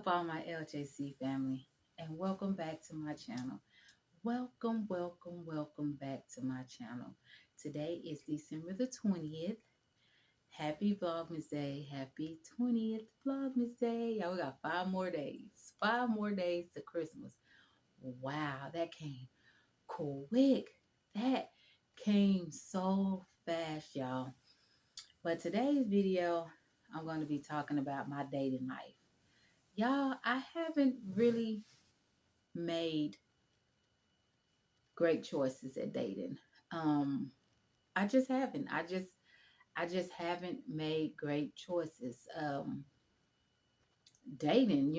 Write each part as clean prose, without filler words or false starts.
up, all my LJC family, and welcome back to my channel. Welcome back to my channel. Today is December the 20th. Happy Vlogmas Day. Happy 20th Vlogmas Day. Y'all, we got 5 more days. 5 more days to Christmas. Wow, that came quick. That came so fast, y'all. But today's video, I'm going to be talking about my dating life. Y'all, I haven't really made great choices at dating. Um, I just haven't. I just haven't made great choices. Dating,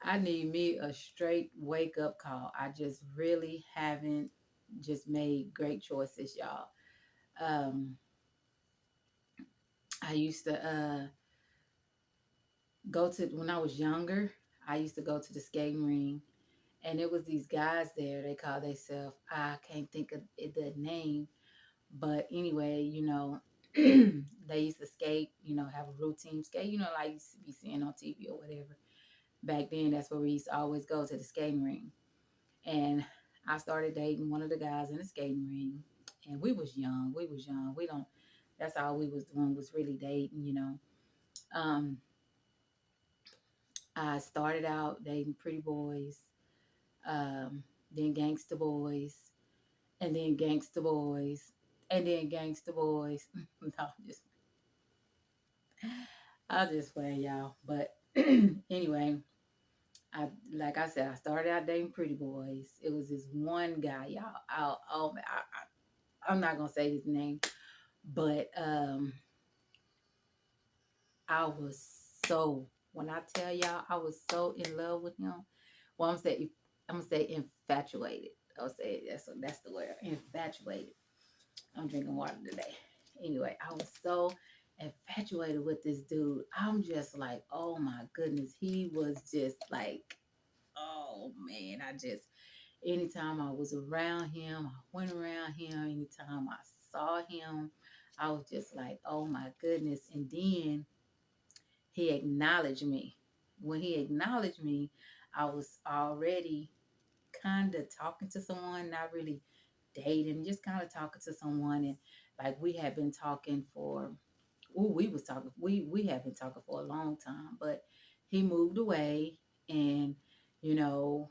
I need me a straight wake up call. I just really haven't just made great choices, y'all. Um, I used to go to when I was younger. I used to go to the skating ring, and it was these guys there. They call themselves, I can't think of the name, but anyway, they used to skate. Have a routine skate. Like you used to be seeing on TV or whatever. Back then, that's where we used to always go, to the skating ring. And I started dating one of the guys in the skating ring, and we was young. We was young. We don't. That's all we was doing, was really dating. Um, I started out dating pretty boys, um, then gangster boys, and then gangster boys, and then gangster boys. No, I'll just play, y'all. But anyway, like I said, I started out dating pretty boys. It was this one guy, y'all. I'm not gonna say his name, but I was so, when I tell y'all, I was so in love with him. Well, I'm gonna say infatuated. I'll say that's the word, infatuated. I'm drinking water today. Anyway, I was so infatuated with this dude. I'm just like, oh my goodness. He was just like, oh man, anytime I was around him, I went around him, anytime I saw him, I was just like, oh my goodness. And then he acknowledged me. When he acknowledged me, I was already kind of talking to someone, not really dating, just kind of talking to someone. And like, we had been talking for, we had been talking for a long time, but he moved away. And you know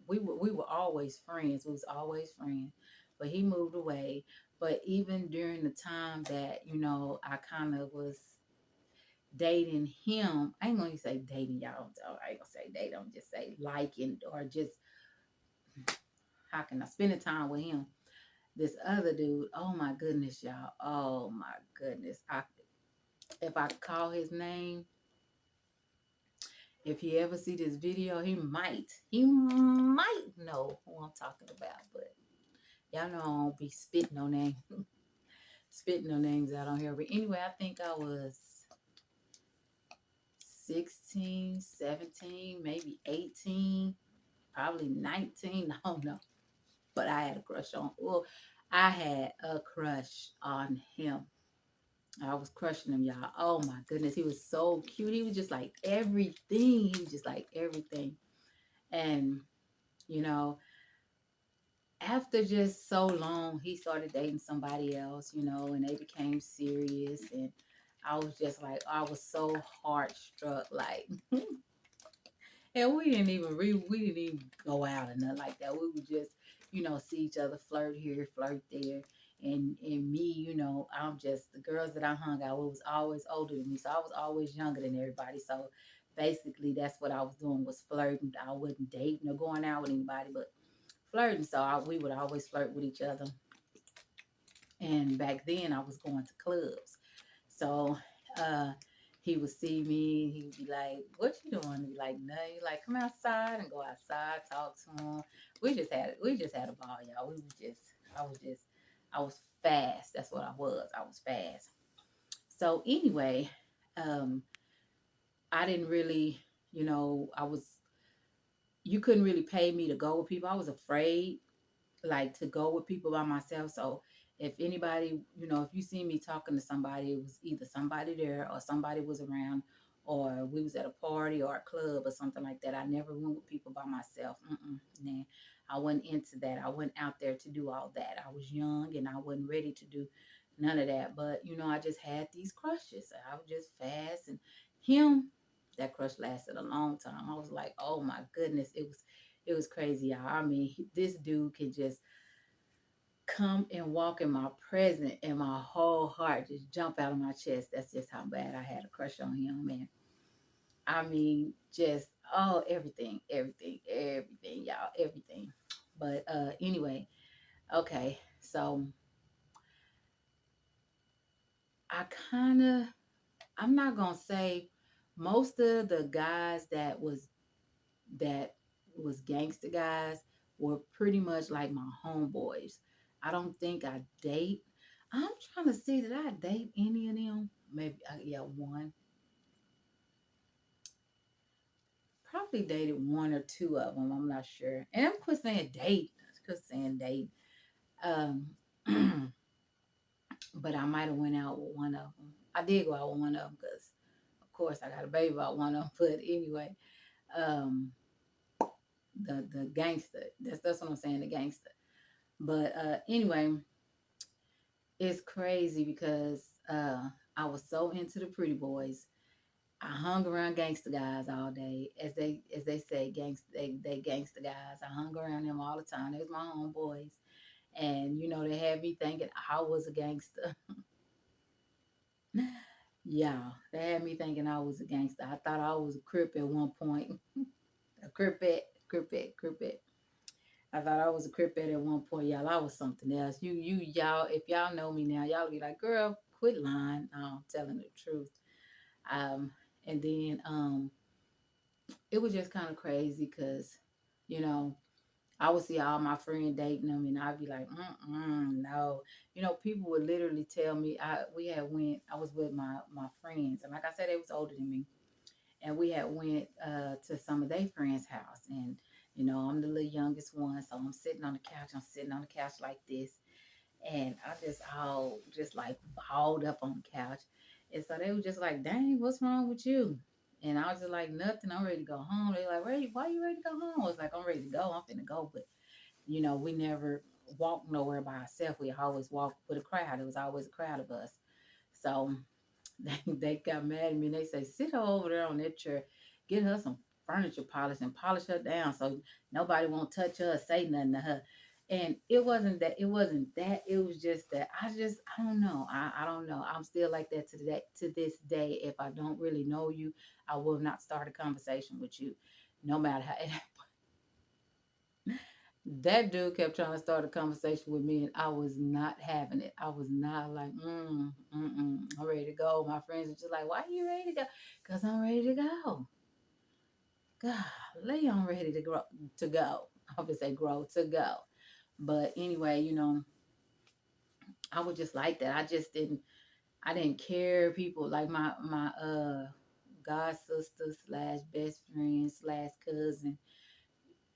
we were always friends. We was always friends, but he moved away. But even during the time that I kind of was dating him, I ain't gonna say dating, y'all. I ain't gonna say date. I'm just say liking, or just, how can I spend the time with him. This other dude, oh my goodness, y'all. Oh my goodness. If I call his name, if he ever see this video, he might know who I'm talking about. But y'all know I don't be spitting on names, spitting on names out on here. But anyway, I think I was 16, 17, maybe 18, probably 19. I don't know. But I had a crush on, well, I had a crush on him. I was crushing him, y'all. Oh my goodness. He was so cute. He was just like everything. He was just like everything. And, you know, after just so long, he started dating somebody else, and they became serious. And I was just like, I was so heart struck. Like, and we didn't even go out or nothing like that. We would just, see each other, flirt here, flirt there. And me, I'm just, the girls that I hung out with was always older than me. So I was always younger than everybody. So basically that's what I was doing, was flirting. I wasn't dating or going out with anybody, but flirting. So we would always flirt with each other. And back then I was going to clubs. So uh he would see me, he would be like, "What you doing?" He'd be like, "Nothing." He like, "Come outside," and go outside, talk to him. We just had a ball, y'all. I was fast. That's what I was. I was fast. So anyway, um, I didn't really, I was, you couldn't really pay me to go with people. I was afraid, like, to go with people by myself. So If anybody, if you see me talking to somebody, it was either somebody there or somebody was around, or we was at a party or a club or something like that. I never went with people by myself. Nah, I wasn't into that. I went out there to do all that. I was young and I wasn't ready to do none of that. But I just had these crushes. I was just fast, and him, that crush lasted a long time. I was like, oh my goodness, it was crazy, y'all. I mean, this dude can just come and walk in my presence, and my whole heart just jump out of my chest. That's just how bad I had a crush on him, man. I mean, just everything, everything, everything, y'all, everything. But anyway, okay. So I kind of, I'm not gonna say most of the guys that was gangster guys were pretty much like my homeboys. I don't think I date. I'm trying to see, did I date any of them? Maybe, yeah, one. Probably dated one or two of them. I'm not sure. And I'm quit saying date. Quit saying date. Um, but I might have went out with one of them. I did go out with one of them because, of course, I got a baby about one of them. But anyway, um, the gangster. That's what I'm saying. The gangster. But anyway, it's crazy because I was so into the pretty boys. I hung around gangster guys all day, as they say, they gangster guys. I hung around them all the time. They was my homeboys, and they had me thinking I was a gangster. Yeah, they had me thinking I was a gangster. I thought I was a crip at one point, a cripette, cripette, cripette. I thought I was a cripette at one point, y'all. I was something else. Y'all, if y'all know me now, y'all be like, girl, quit lying. No, I'm telling the truth. Um, and then it was just kind of crazy because, you know, I would see all my friends dating them, and I'd be like, no. People would literally tell me. I was with my friends, and like I said, they was older than me, and we had went to some of their friends' house, and I'm the little youngest one, so I'm sitting on the couch. I'm sitting on the couch like this, and I just all just like balled up on the couch. And so they were just like, dang, what's wrong with you? And I was just like, nothing, I'm ready to go home. They're like, why you ready to go home? I was like, I'm ready to go. I'm finna go. But, we never walked nowhere by ourselves. We always walked with a crowd. It was always a crowd of us. So they got mad at me and they say, sit her over there on that chair, get her some furniture polish and polish her down so nobody won't touch her or say nothing to her. And it wasn't that, it was just that I don't know. I don't know. I'm still like that to this day. If I don't really know you, I will not start a conversation with you, no matter how. That dude kept trying to start a conversation with me, and I was not having it. I was not like, I'm ready to go. My friends were just like, why are you ready to go? Because I'm ready to go. Golly, I'm ready to grow to go. I would say grow to go. But anyway, I was just like that. I didn't care. People like my god sister slash best friend slash cousin,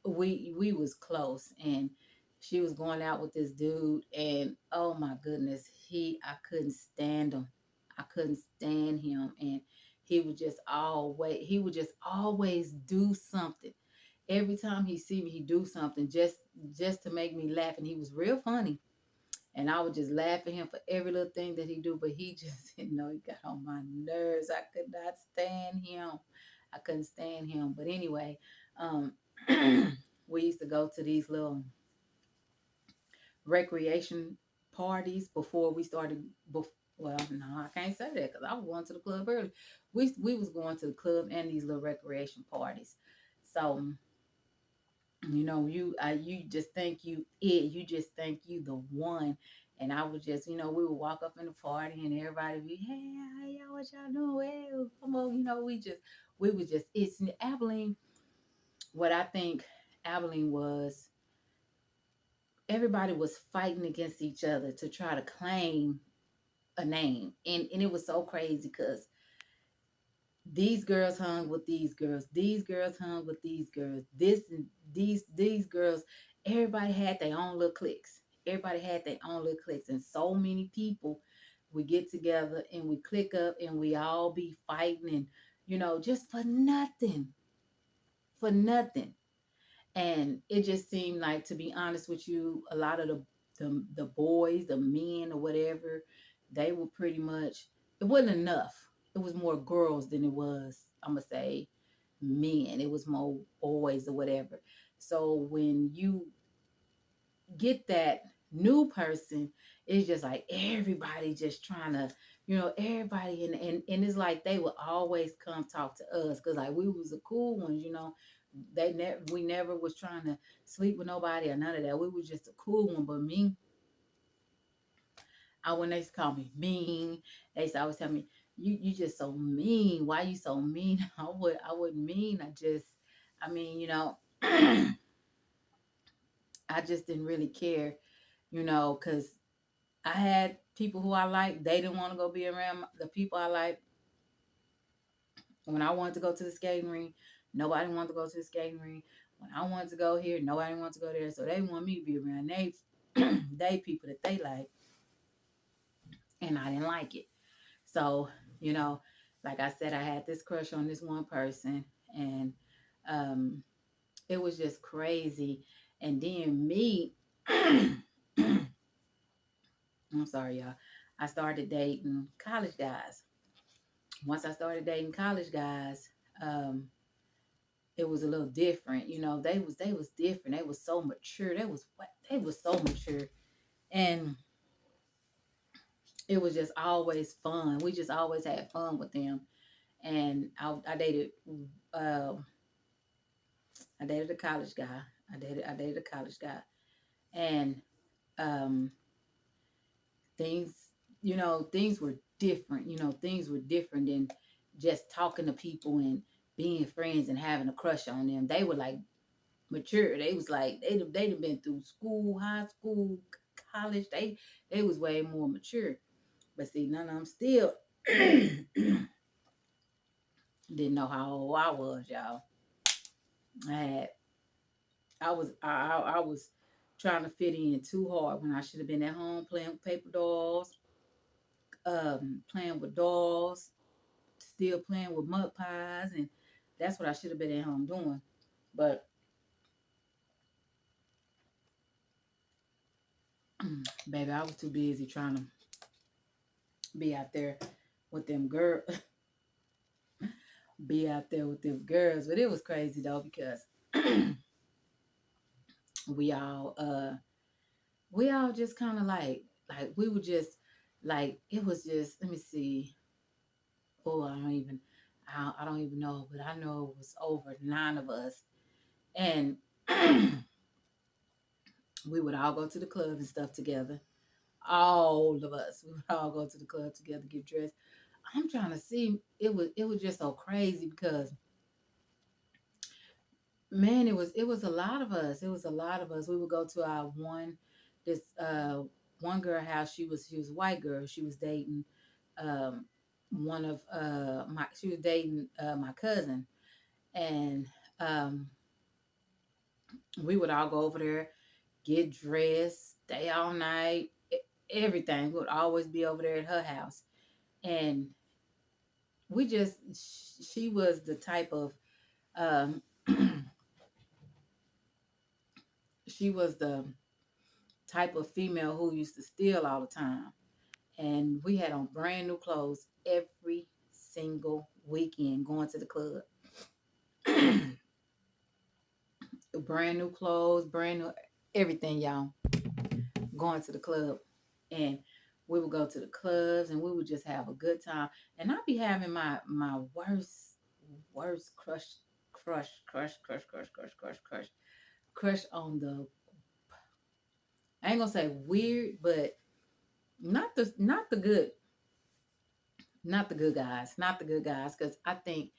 we was close, and she was going out with this dude, and oh my goodness, I couldn't stand him. I couldn't stand him, and he would just always do something. Every time he see me, he do something just to make me laugh, and he was real funny, and I would just laugh at him for every little thing that he do, but he just didn't know, he got on my nerves. I could not stand him. I couldn't stand him. But anyway, um, we used to go to these little recreation parties before we started. Well, no, I can't say that because I was going to the club early. We was going to the club and these little recreation parties. So you just think you just think you the one. And I would just, we would walk up in the party and everybody be, hey, how y'all, what y'all doing? Well, come on, we was just, it's Abilene. What I think Abilene was, everybody was fighting against each other to try to claim a name. And it was so crazy because these girls hung with these girls hung with these girls, this and these girls, everybody had their own little cliques. everybody had their own little cliques, and so many people we get together and we click up and we all be fighting and just for nothing, for nothing. And it just seemed like, to be honest with you, a lot of the boys, the men or whatever, they were pretty much, it wasn't enough. It was more girls than it was, I'm gonna say, men. It was more boys or whatever. So when you get that new person, it's just like everybody just trying to, everybody, and it's like they would always come talk to us because like we was the cool ones. We never was trying to sleep with nobody or none of that. We was just a cool one. But me, when they used to call me mean, they used to always tell me, you just so mean. Why you so mean? I wouldn't mean. I mean, I just didn't really care, because I had people who I liked. They didn't want to go be around the people I like. When I wanted to go to the skating ring, nobody wanted to go to the skating ring. When I wanted to go here, nobody wanted to go there. So they want me to be around they people that they like, and I didn't like it. So, you know, like I said, I had this crush on this one person, and um, it was just crazy. And then me, I'm sorry, y'all. I started dating college guys. Once I started dating college guys, um, it was a little different. They was different. They was so mature. They was so mature, and it was just always fun. We just always had fun with them. And I dated, uh, I dated a college guy. I dated a college guy, and um, things, things were different. Things were different than just talking to people and being friends and having a crush on them. They were like mature. They was like they'd have been through school, high school, college. They was way more mature. But see, none of them still didn't know how old I was, y'all. I had I was trying to fit in too hard when I should have been at home playing with paper dolls, playing with dolls, still playing with mud pies, and that's what I should have been at home doing. But baby, I was too busy trying to be out there with them girls, be out there with them girls. But it was crazy though because we all uh we all just kind of like we were just like it was just, let me see. Oh, I don't even know, but I know it was over 9 of us. And we would all go to the club and stuff together. All of us. We would all go to the club together, get dressed. I'm trying to see. It was just so crazy because, man, it was a lot of us. It was a lot of us. We would go to our this one girl house. She was a white girl. She was dating um one of my she was dating my cousin. And um we would all go over there, get dressed, stay all night, everything. We would always be over there at her house. And we just she was the type of um she was the type of female who used to steal all the time. And we had on brand new clothes every single weekend going to the club. Brand new clothes, brand new everything, y'all, going to the club. And we would go to the clubs and we would just have a good time. And I'd be having my worst crush on the, I ain't gonna say weird, but not the good, not the good guys, not the good guys, because I think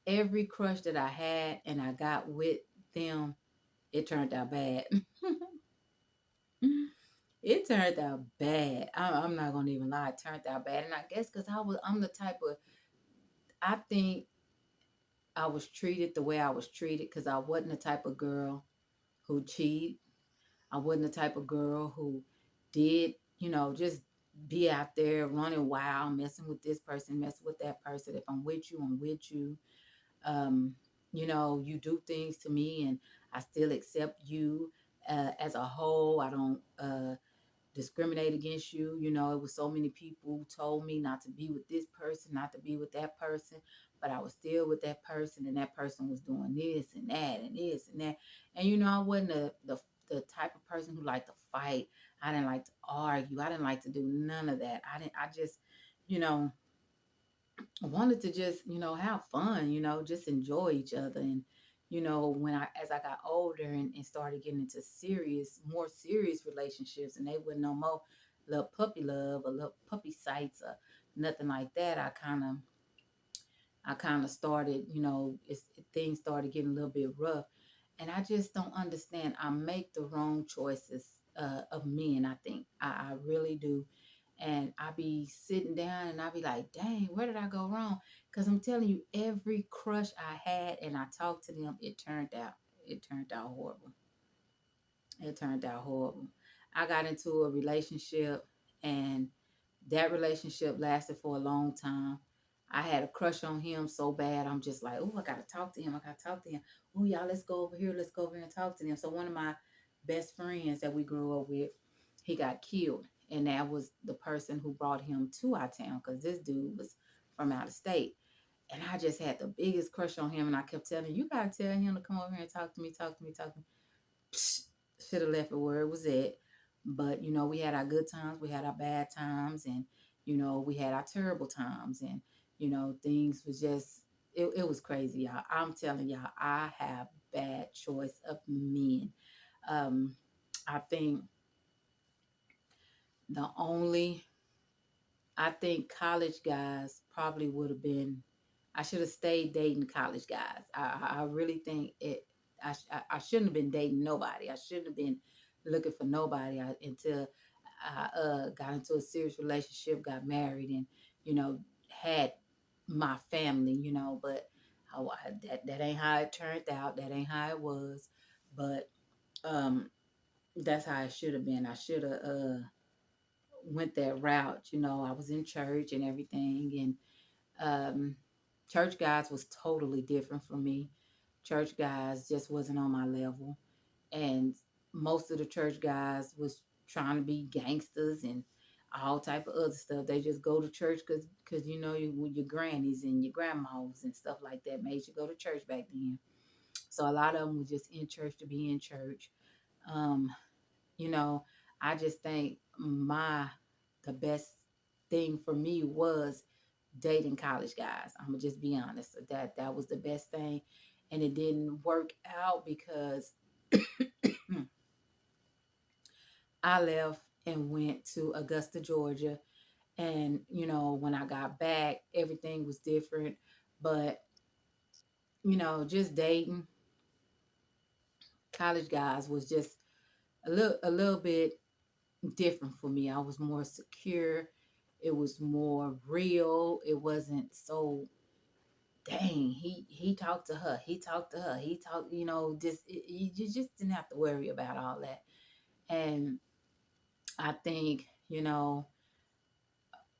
every crush that I had and I got with them, it turned out bad. It turned out bad. I'm not gonna even lie, it turned out bad. And I guess because I'm the type of, I think I was treated the way I was treated because I wasn't the type of girl who cheated. I wasn't the type of girl who did, just be out there running wild, messing with this person, messing with that person. If I'm with you, I'm with you. Um, you do things to me and I still accept you as a whole. I don't discriminate against you. It was so many people who told me not to be with this person, not to be with that person, but I was still with that person, and that person was doing this and that and this and that. And I wasn't the type of person who liked to fight. I didn't like to argue. I didn't like to do none of that. I just, you know, wanted to just, have fun, just enjoy each other. And, as I got older and started getting into more serious relationships, and they were no more little puppy love or little puppy sites or nothing like that, I kind of started, things started getting a little bit rough. And I just don't understand. I make the wrong choices of men, I think. I really do. And I be sitting down and I be like, dang, where did I go wrong? Because I'm telling you, every crush I had and I talked to them, it turned out horrible. It turned out horrible. I got into a relationship, and that relationship lasted for a long time. I had a crush on him so bad. I'm just like, oh, I gotta talk to him. I gotta talk to him. Oh, y'all, let's go over here. Let's go over here and talk to him. So one of my best friends that we grew up with, he got killed, and that was the person who brought him to our town because this dude was from out of state. And I just had the biggest crush on him, and I kept telling him, you gotta tell him to come over here and talk to me, talk to me, talk to me. Should have left it where it was at. But we had our good times, we had our bad times, and we had our terrible times, and things was just it was crazy, y'all. I'm telling y'all, I have bad choice of men. Um, I think the only I think college guys probably would have been. I should have stayed dating college guys. I really think it. I shouldn't have been dating nobody. I shouldn't have been looking for nobody until I got into a serious relationship, got married, and had my family. But that ain't how it turned out. That ain't how it was. But um, that's how it should have been. I should have went that route. I was in church and everything, and church guys was totally different from me. Church guys just wasn't on my level, and most of the church guys was trying to be gangsters and all type of other stuff. They just go to church because your grannies and your grandmas and stuff like that made you go to church back then. So a lot of them was just in church to be in church. Um, you know, I just think the best thing for me was dating college guys. I'm gonna just be honest. That was the best thing, and it didn't work out because I left and went to Augusta, Georgia, and when I got back, everything was different. But just dating college guys was just a little bit different for me. I was more secure. It was more real. It wasn't so dang. He talked to her. He talked to her. He talked. You just didn't have to worry about all that. And I think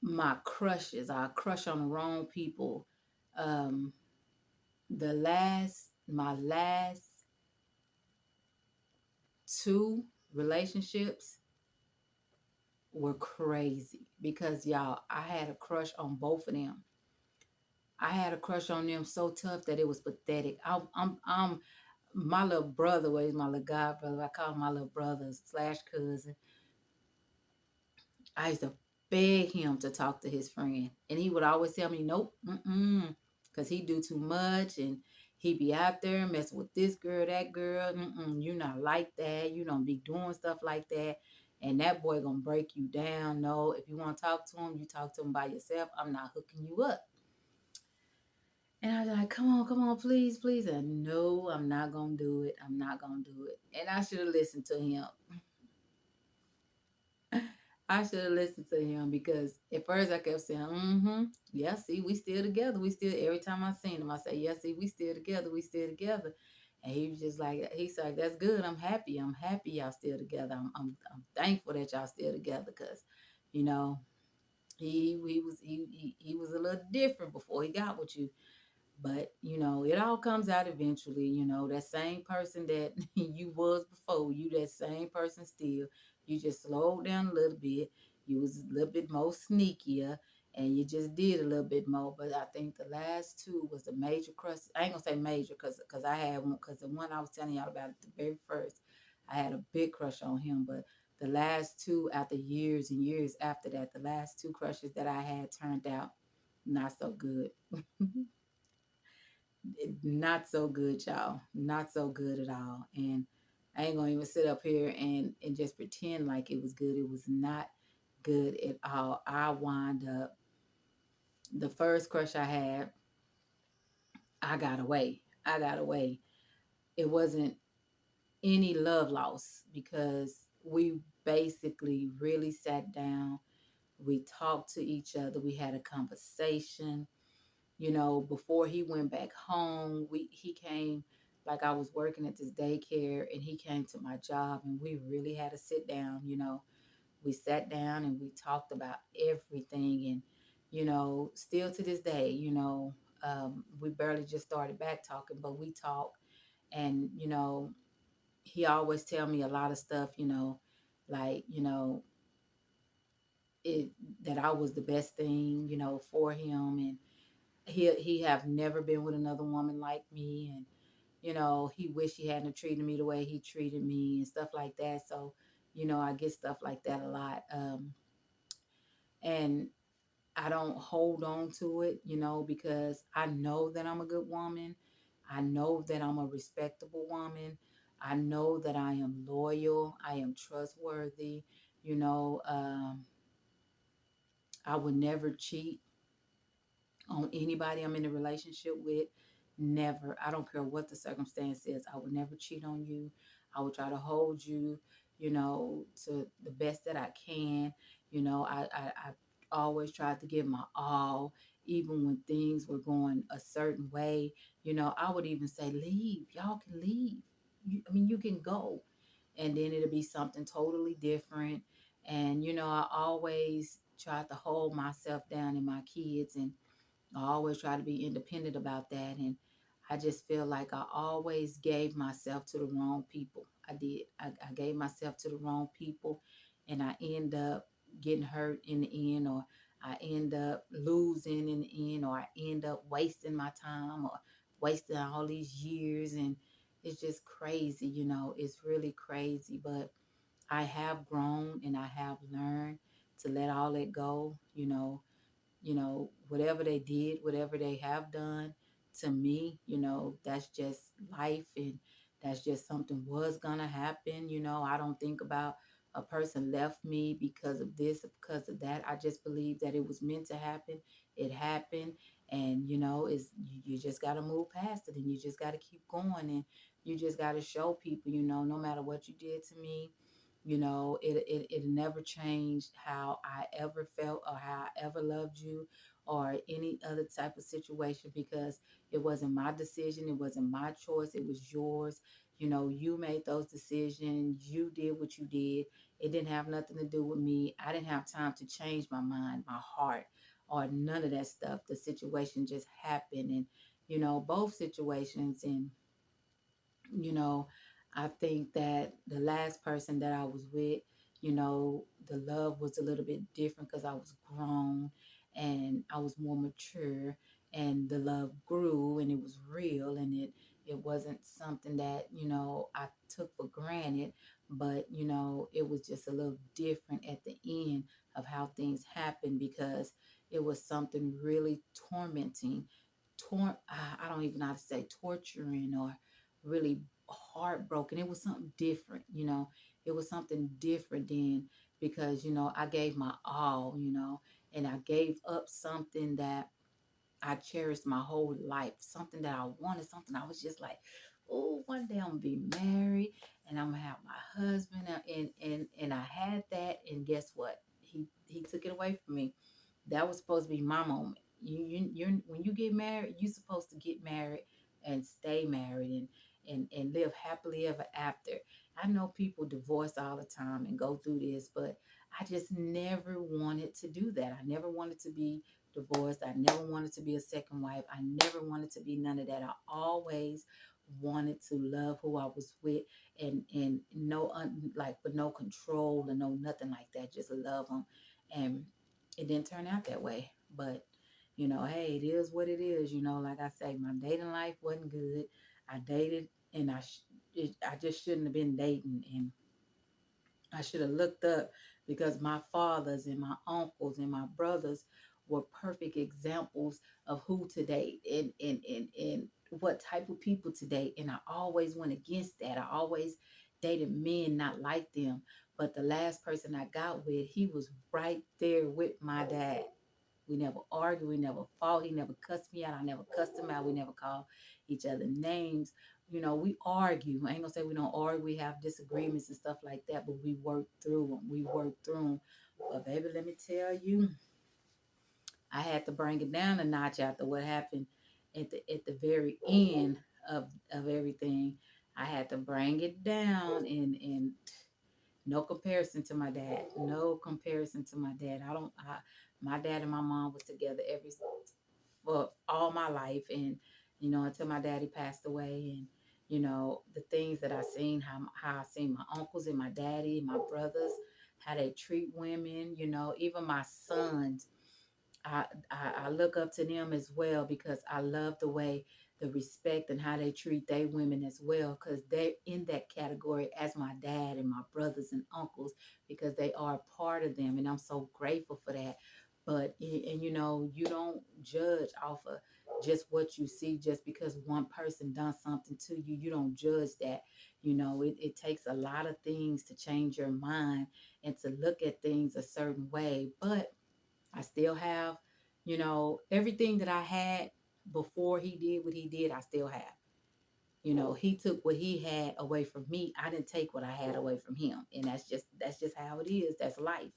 my crushes. I crush on the wrong people. Um, my last two relationships were crazy because y'all, I had a crush on both of them. I had a crush on them so tough that it was pathetic. I'm my little brother, well, he's my little god brother. I call him my little brother slash cousin. I used to beg him to talk to his friend, and he would always tell me, "Nope, because he do too much, and he be out there messing with this girl, that girl. You not like that. You don't be doing stuff like that, and that boy gonna break you down. No, if you want to talk to him, you talk to him by yourself. I'm not hooking you up." And I was like, come on, please, please. And no, I'm not gonna do it. I'm not gonna do it. And I should have listened to him. I should have listened to him because at first I kept saying, yeah, see, we still together. We still every time I seen him, I say, yeah, see, we still together, we still together. And he was just like, he's like, that's good. I'm happy. I'm happy y'all still together. I'm thankful that y'all still together because, you know, he was a little different before he got with you. But you know, it all comes out eventually. You know, that same person that you was before, you that same person still. You just slowed down a little bit. You was a little bit more sneakier, and you just did a little bit more. But I think the last two was the major crush. I ain't gonna say major because I had one, because the one I was telling y'all about, the very first, I had a big crush on him. But the last two, after years and years after that, the last two crushes that I had turned out not so good. Not so good, y'all. Not so good at all. And I ain't gonna even sit up here and just pretend like it was good. It was not good at all. I wind up, the first crush I had, I got away. I got away. It wasn't any love loss because we basically really sat down. We talked to each other. We had a conversation. You know, before he went back home, he came, like I was working at this daycare, and he came to my job, and we really had to sit down. You know, we sat down and we talked about everything. And you know, still to this day, you know, we barely just started back talking, but we talk. And you know, he always tell me a lot of stuff, you know, like, you know, it, that I was the best thing, you know, for him. And he have never been with another woman like me. And you know, he wished he hadn't treated me the way he treated me and stuff like that. So you know, I get stuff like that a lot. And I don't hold on to it, you know, because I know that I'm a good woman. I know that I'm a respectable woman. I know that I am loyal. I am trustworthy. You know, I would never cheat on anybody I'm in a relationship with. Never. I don't care what the circumstance is. I would never cheat on you. I would try to hold you, you know, to the best that I can. You know, I always tried to give my all, even when things were going a certain way. You know, I would even say, leave. Y'all can leave. I mean, you can go. And then it'll be something totally different. And, you know, I always tried to hold myself down and my kids, and I always try to be independent about that. And I just feel like I always gave myself to the wrong people. I did. I gave myself to the wrong people, and I end up getting hurt in the end, or I end up losing in the end, or I end up wasting my time, or wasting all these years. And it's just crazy, you know, it's really crazy. But I have grown and I have learned to let all that go, you know, whatever they did, whatever they have done to me, you know, that's just life, and that's just something was gonna happen. You know, I don't think about a person left me because of this or because of that. I just believe that it was meant to happen. It happened. And you know, you just got to move past it, and you just got to keep going, and you just got to show people, you know, no matter what you did to me, you know, it never changed how I ever felt or how I ever loved you or any other type of situation, because it wasn't my decision. It wasn't my choice. It was yours. You know, you made those decisions. You did what you did. It didn't have nothing to do with me. I didn't have time to change my mind, my heart, or none of that stuff. The situation just happened. And, you know, both situations. And you know, I think that the last person that I was with, you know, the love was a little bit different because I was grown and I was more mature, and the love grew and it was real, and it wasn't something that, you know, I took for granted. But you know, it was just a little different at the end of how things happened, because it was something really tormenting. I don't even know how to say torturing, or really heartbroken. It was something different, you know. It was something different then, because, you know, I gave my all, you know, and I gave up something that I cherished my whole life, something that I wanted, something I was just like, oh, one day I'm gonna be married and I'm gonna have my husband. And I had that, and guess what? He took it away from me. That was supposed to be my moment. You're when you get married, you're supposed to get married and stay married. and live happily ever after. I know people divorce all the time and go through this, but I just never wanted to do that. I never wanted to be divorced. I never wanted to be a second wife. I never wanted to be none of that. I always wanted to love who I was with, and no like with no control and no nothing like that. Just love them, and it didn't turn out that way. But hey, it is what it is. Like I say, my dating life wasn't good. I dated, and I just shouldn't have been dating, and I should have looked up, because my fathers and my uncles and my brothers were perfect examples of who to date, and what type of people to date. And I always went against that. I always dated men not like them. But the last person I got with, he was right there with my dad. We never argued. We never fought. He never cussed me out. I never cussed him out. We never called each other names. We argue. I ain't gonna say we don't argue. We have disagreements and stuff like that, but we work through them. We work through them. But baby, let me tell you, I had to bring it down a notch after what happened at the very end of everything. I had to bring it down, and no comparison to my dad. No comparison to my dad. My dad and my mom was together for all my life, and until my daddy passed away. And the things that I seen, how I seen my uncles and my daddy and my brothers, how they treat women. Even my sons, I look up to them as well, because I love the respect and how they treat their women as well, because they're in that category as my dad and my brothers and uncles, because they are part of them, and I'm so grateful for that. But and you don't judge off of just what you see. Just because one person done something to you, you don't judge that. It takes a lot of things to change your mind and to look at things a certain way. But I still have, everything that I had before he did what he did, I still have. He took what he had away from me. I didn't take what I had away from him. And that's just how it is. That's life.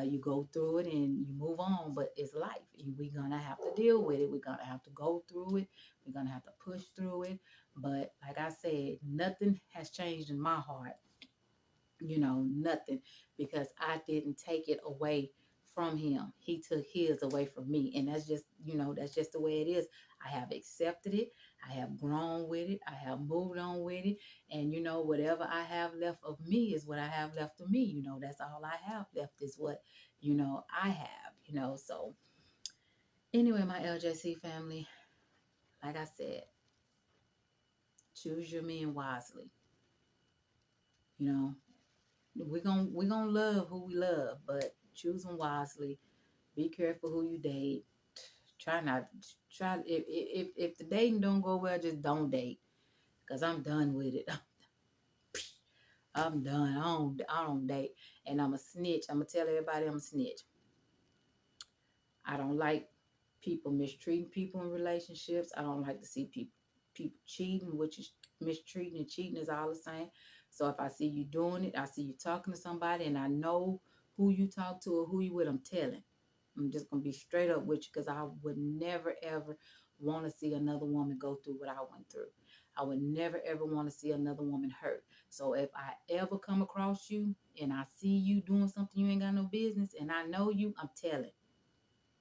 You go through it and you move on, but it's life. And we're gonna have to deal with it. We're gonna have to go through it. We're gonna have to push through it. But like I said, nothing has changed in my heart, nothing, because I didn't take it away from him. He took his away from me. And that's just the way it is. I have accepted it. I have grown with it. I have moved on with it. And whatever I have left of me is what I have left of me. That's all I have left is what, I have, So anyway, my LJC family, like I said, choose your men wisely. You know, we're gonna love who we love, but choose them wisely. Be careful who you date. Try not try if the dating don't go well, just don't date. Cause I'm done with it. I'm done. I don't date. And I'm a snitch. I'm gonna tell everybody I'm a snitch. I don't like people mistreating people in relationships. I don't like to see people cheating, which is mistreating and cheating is all the same. So if I see you doing it, I see you talking to somebody, and I know who you talk to or who you with, I'm telling. I'm just gonna be straight up with you, because I would never ever want to see another woman go through what I went through. I would never ever want to see another woman hurt. So if I ever come across you and I see you doing something you ain't got no business, and I know you, I'm telling.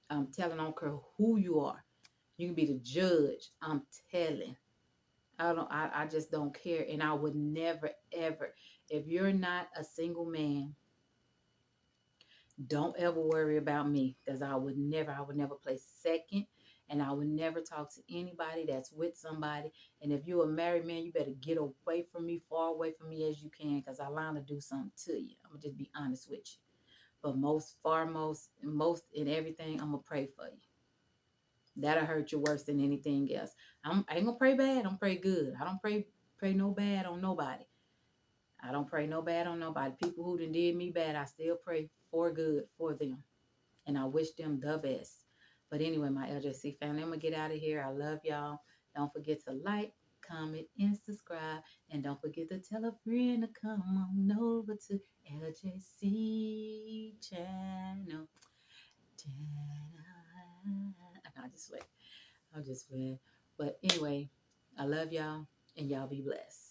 I don't care who you are. You can be the judge. I'm telling. I just don't care. And I would never, ever, if you're not a single man, don't ever worry about me, because I would never play second, and I would never talk to anybody that's with somebody. And if you're a married man, you better get away from me, far away from me as you can, because I line to do something to you. I'm gonna just be honest with you. But most in everything, I'm gonna pray for you. That'll hurt you worse than anything else. I ain't gonna pray bad. I'm pray good. I don't pray no bad on nobody. I don't pray no bad on nobody. People who done did me bad, I still pray for good for them. And I wish them the best. But anyway, my LJC family, I'm going to get out of here. I love y'all. Don't forget to like, comment, and subscribe. And don't forget to tell a friend to come on over to LJC channel. I just went. But anyway, I love y'all. and y'all be blessed.